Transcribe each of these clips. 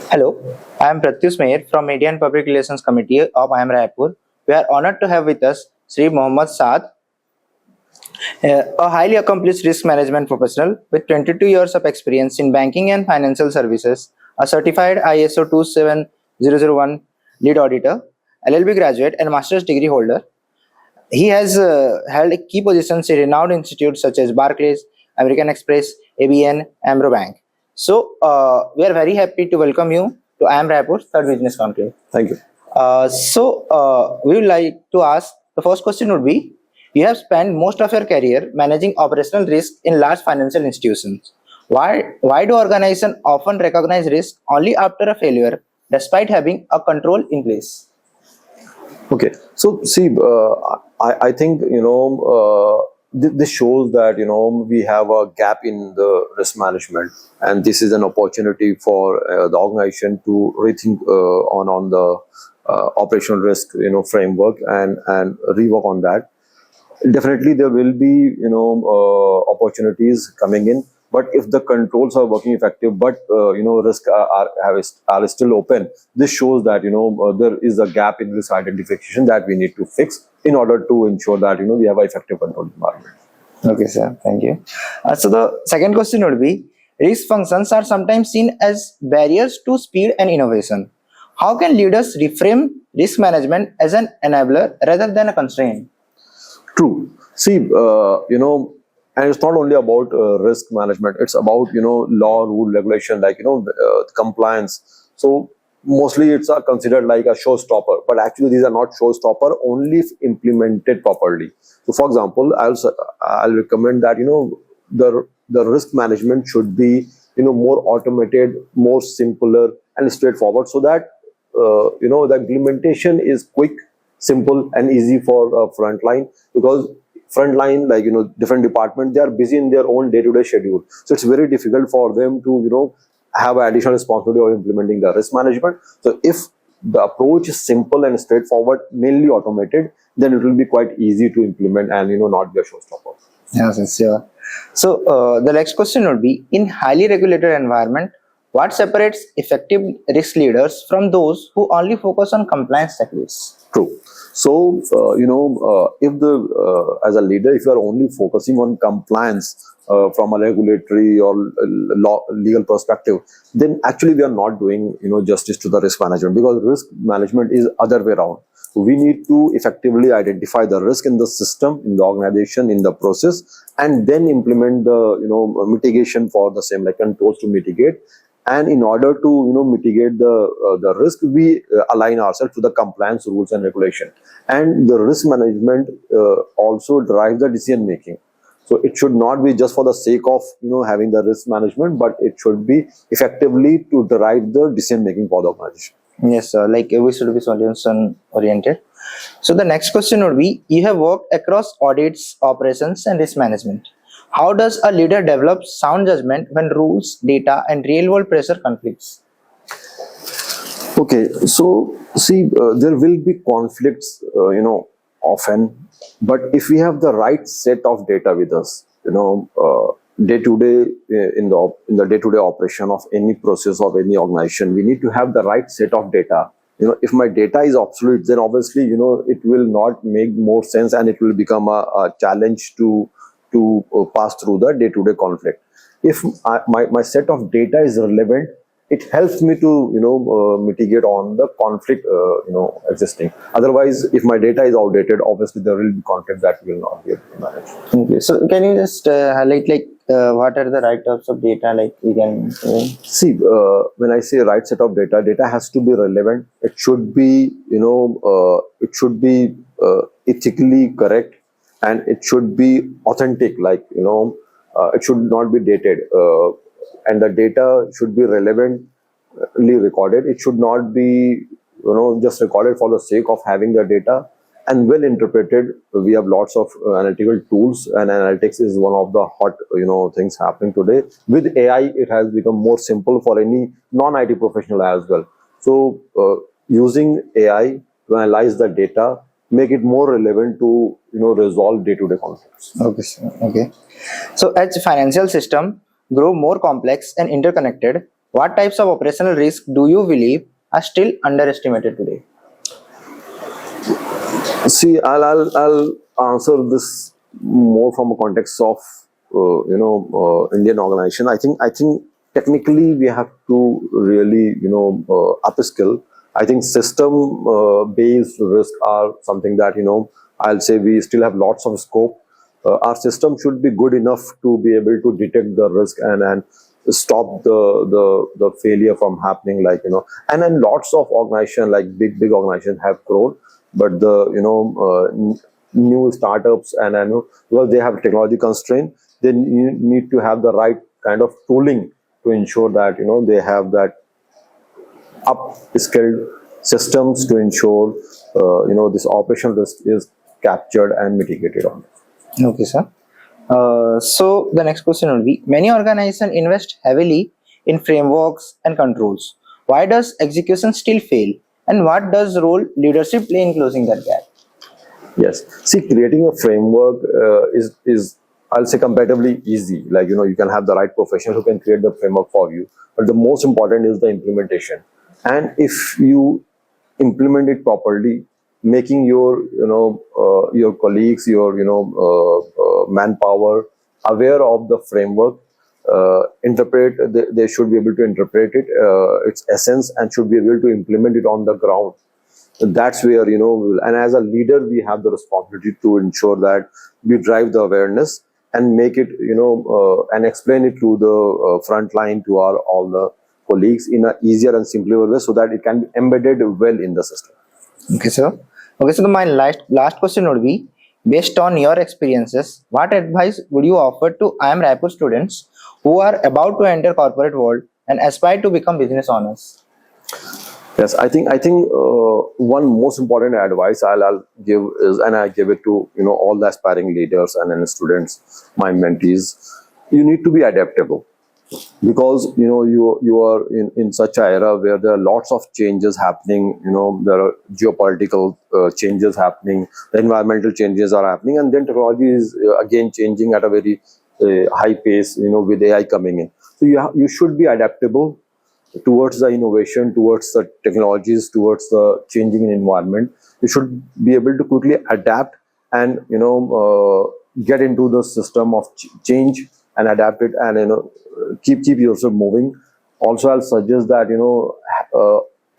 Hello, I am Pratyush Meher from Media and Public Relations Committee of IIM Raipur. We are honored to have with us Shri Mohammad Saad, a highly accomplished risk management professional with 22 years of experience in banking and financial services, a certified ISO 27001 lead auditor, LLB graduate, and master's degree holder. He has held key positions in renowned institutes such as Barclays, American Express, ABN, Amro Bank. So, we are very happy to welcome you to IIM Raipur's third Business Conclave. Thank you. We would like to ask the first question would be: you have spent most of your career managing operational risk in large financial institutions. Why do organizations often recognize risk only after a failure, despite having a control in place? Okay. So, see, I think, this shows that, we have a gap in the risk management. And this is an opportunity for the organization to rethink on the operational risk, framework and rework on that. Definitely, there will be, opportunities coming in. But if the controls are working effective, but risk are still open, this shows that there is a gap in risk identification that we need to fix in order to ensure that we have an effective control environment. Okay, sir. Thank you. So the second question would be: risk functions are sometimes seen as barriers to speed and innovation. How can leaders reframe risk management as an enabler rather than a constraint? True. See, and it's not only about risk management, it's about law, rule, regulation, like compliance. So mostly it's considered like a showstopper, but actually these are not showstopper only if implemented properly. So for example, I'll recommend that the risk management should be more automated, more simpler and straightforward, so that the implementation is quick, simple and easy for frontline, because frontline, like different department, they are busy in their own day-to-day schedule, so it's very difficult for them to have additional responsibility of implementing the risk management. So if the approach is simple and straightforward, mainly automated, then it will be quite easy to implement and not be a showstopper. Yes, sure. So the next question would be: in highly regulated environment, what separates effective risk leaders from those who only focus on compliance checklists? True. So, if as a leader, if you are only focusing on compliance from a regulatory or legal perspective, then actually we are not doing, justice to the risk management, because risk management is other way around. We need to effectively identify the risk in the system, in the organization, in the process, and then implement the, mitigation for the same, like controls to mitigate. And in order to mitigate the risk, we align ourselves to the compliance rules and regulation. And the risk management also drives the decision making. So it should not be just for the sake of having the risk management, but it should be effectively to drive the decision making for the organization. Yes, sir. Like we should be solution oriented. So the next question would be: you have worked across audits, operations, and risk management. How does a leader develop sound judgment when rules, data, and real-world pressure conflicts? Okay, so see, there will be conflicts, often, but if we have the right set of data with us, day to day in the day-to-day operation of any process of any organization, we need to have the right set of data. If my data is obsolete, then obviously it will not make more sense, and it will become a challenge to pass through the day-to-day conflict. If my set of data is relevant, it helps me to mitigate on the conflict existing. Otherwise, if my data is outdated, obviously there will be conflict that we will not be able to manage. Okay, so can you just highlight what are the right types of data, like we can see? When I say right set of data has to be relevant. It should be ethically correct, and it should be authentic, like it should not be dated, and the data should be relevantly recorded. It should not be just recorded for the sake of having the data, and well interpreted. We have lots of analytical tools, and analytics is one of the hot things happening today. With AI, it has become more simple for any non-IT professional as well. So using AI to analyze the data, make it more relevant to resolve day-to-day conflicts. Okay, sir. Okay. So as financial system grow more complex and interconnected, What types of operational risk do you believe are still underestimated today? See, I'll answer this more from a context of Indian organization. I think technically we have to really upskill. I think system based risk are something that I'll say we still have lots of scope. Our system should be good enough to be able to detect the risk and stop the failure from happening, and then lots of organization like big organizations have grown, but the new startups and because they have technology constraint, they need to have the right kind of tooling to ensure that they have that upskilled systems to ensure this operational risk is captured and mitigated on. Okay, sir. So the next question will be: many organizations invest heavily in frameworks and controls. Why does execution still fail? And what does role leadership play in closing that gap? Yes. See, creating a framework is I'll say comparatively easy. You can have the right professional who can create the framework for you. But the most important is the implementation. And if you implement it properly, making your colleagues, your manpower aware of the framework, they should be able to interpret it, its essence, and should be able to implement it on the ground. That's where and as a leader we have the responsibility to ensure that we drive the awareness and make it and explain it to the front line, to all the colleagues in a easier and simpler way, so that it can be embedded well in the system. Okay, sir. Okay, so my last question would be: based on your experiences, what advice would you offer to IIM Raipur students who are about to enter corporate world and aspire to become business owners? Yes, I think one most important advice I'll give is, and I give it to all the aspiring leaders and students, my mentees. You need to be adaptable, because you are in such an era where there are lots of changes happening. There are geopolitical changes happening, the environmental changes are happening, and then technology is again changing at a very high pace. With AI coming in, so you should be adaptable towards the innovation, towards the technologies, towards the changing environment. You should be able to quickly adapt and get into the system of change and adapt it, and keep yourself moving. Also, I'll suggest that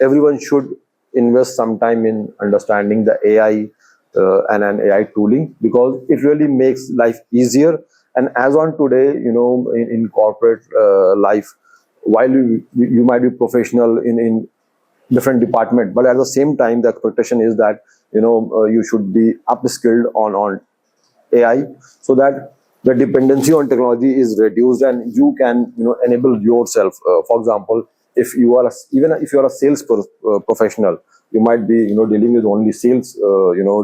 everyone should invest some time in understanding the AI and AI tooling, because it really makes life easier. And as on today, in corporate life, while you might be professional in different department, but at the same time the expectation is that you should be upskilled on AI, so that the dependency on technology is reduced and you can enable yourself. For example, if you are if you are a sales professional, you might be dealing with only sales,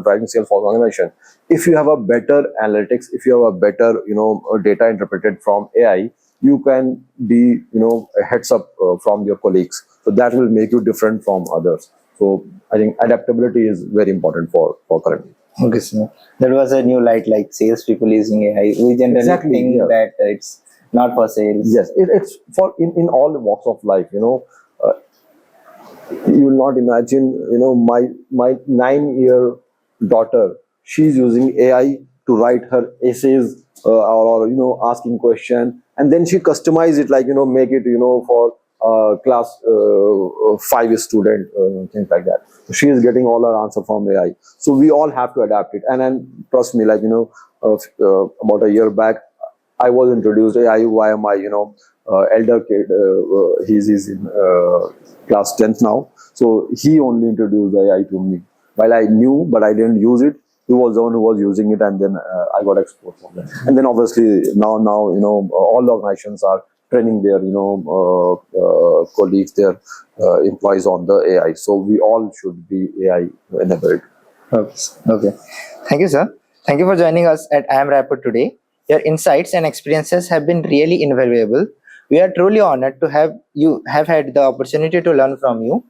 driving sales for the organization. If you have a better analytics, if you have a better data interpreted from AI, you can be a heads up from your colleagues, so that will make you different from others. So I think adaptability is very important for currently. Okay, so that was a new light, like sales people using AI. We generally think that it's not for sales. Yes, it's for in all walks of life. You will not imagine. My 9-year daughter, she's using AI to write her essays or asking question, and then she customize it, make it for class 5 student, things like that. So she is getting all her answer from AI. So we all have to adapt it. And then trust me, about a year back, I was introduced AI via my elder kid. He's in class 10th now. So he only introduced AI to me. While I knew, but I didn't use it, he was the one who was using it, and then I got exposed from that. And then obviously now all the organizations are training their colleagues, their employees on the AI. So we all should be AI enabled. Okay. Thank you, sir. Thank you for joining us at IIM Raipur today. Your insights and experiences have been really invaluable. We are truly honored to have had the opportunity to learn from you.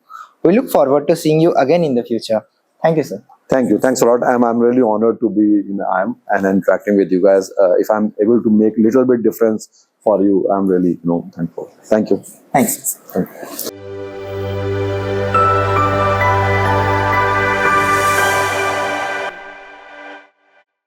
We look forward to seeing you again in the future. Thank you, sir. Thank you. Thanks a lot. I'm really honored to be in IIM and interacting with you guys. If I'm able to make little bit difference for you. I'm really thankful. Thank you. Thanks. Thank you.